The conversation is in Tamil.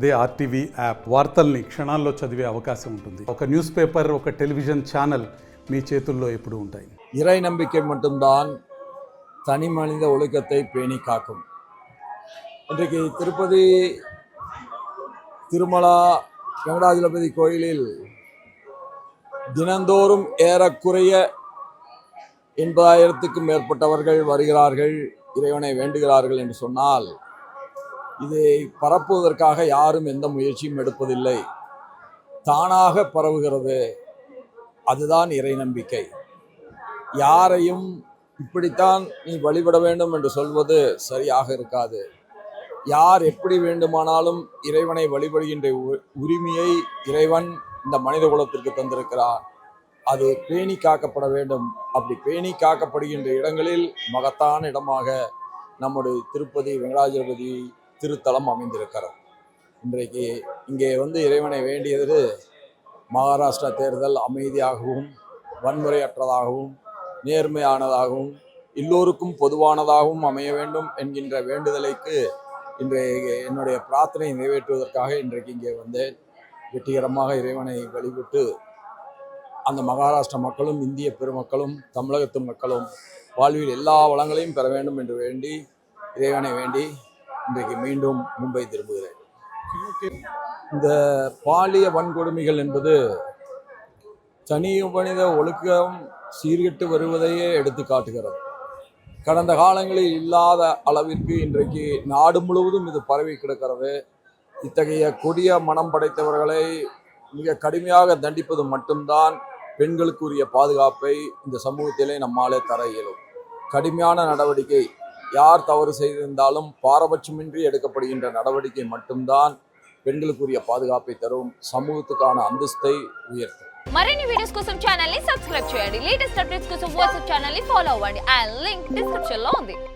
అదే ఆర్టీవీ యాప్ వార్తల్ని క్షణాల్లో చదివే అవకాశం ఉంటుంది. ఒక న్యూస్ పేపర్, ఒక టెలివిజన్ ఛానల్ మీ చేతుల్లో ఎప్పుడూ ఉంటాయి. இறை நம்பிக்கை மட்டும்தான் தனி மனித ஒழுக்கத்தை பேணி காக்கும். இன்றைக்கு திருப்பதி திருமலா வெங்கடாஜலபதி கோயிலில் தினந்தோறும் ஏறக்குறைய 80,000க்கும் மேற்பட்டவர்கள் வருகிறார்கள், இறைவனை வேண்டுகிறார்கள் என்று சொன்னால், இதை பரப்புவதற்காக யாரும் எந்த முயற்சியும் எடுப்பதில்லை. தானாக பரவுகிறது. அதுதான் இறை நம்பிக்கை. யாரையும் இப்படித்தான் நீ வழிபட வேண்டும் என்று சொல்வது சரியாக இருக்காது. யார் எப்படி வேண்டுமானாலும் இறைவனை வழிபடுகின்ற உரிமையை இறைவன் இந்த மனித குலத்திற்கு தந்திருக்கிறார். அது பேணி காக்கப்பட வேண்டும். அப்படி பேணி காக்கப்படுகின்ற இடங்களில் மகத்தான இடமாக நம்முடைய திருப்பதி வெங்கடாஜலபதி திருத்தலம் அமைந்திருக்கிறது. இன்றைக்கு இங்கே இறைவனை வேண்டியது மகாராஷ்டிரா தேர்தல் அமைதியாகவும் வன்முறையற்றதாகவும் நேர்மையானதாகவும் எல்லோருக்கும் பொதுவானதாகவும் அமைய வேண்டும் என்கின்ற வேண்டுதலைக்கு இன்றைய என்னுடைய பிரார்த்தனை நிறைவேற்றுவதற்காக இன்றைக்கு இங்கே வந்தேன். வெற்றிகரமாக இறைவனை வழிபட்டு அந்த மகாராஷ்டிரா மக்களும் இந்திய பெருமக்களும் தமிழகத்து மக்களும் வாழ்வில் எல்லா வளங்களையும் பெற வேண்டும் என்று வேண்டி இறைவனை வேண்டி இன்றைக்கு மீண்டும் மும்பை திரும்புகிறேன். இந்த பாலிய வன்கொடுமைகள் என்பது தனி மனித ஒழுக்கம் சீர்கெட்டு வருவதையே எடுத்து காட்டுகிறது. கடந்த காலங்களில் இல்லாத அளவிற்கு இன்றைக்கு நாடு முழுவதும் இது பரவி கிடக்கிறது. இத்தகைய கொடிய மனம் படைத்தவர்களை மிக கடுமையாக தண்டிப்பது மட்டும்தான் பெண்களுக்குரிய பாதுகாப்பை இந்த சமூகத்திலே நம்மாலே தர இயலும். கடுமையான நடவடிக்கை, யார் தவறு செய்திருந்தாலும் பாரபட்சமின்றி எடுக்கப்படுகின்ற நடவடிக்கை மட்டும்தான் பெண்களுக்குரிய பாதுகாப்பை தரும், సమూహத்துக்கான అந்தஸ்தை ఉయర్తం. మరిన్ని వీడియోస్ కోసం ఛానల్ ని సబ్స్క్రైబ్ చేయండి. లేటెస్ట్ అప్డేట్స్ కోసం వాట్సాప్ ఛానల్ ని ఫాలో అవ్వండి. ఆ లింక్ డిస్క్రిప్షన్ లో ఉంది.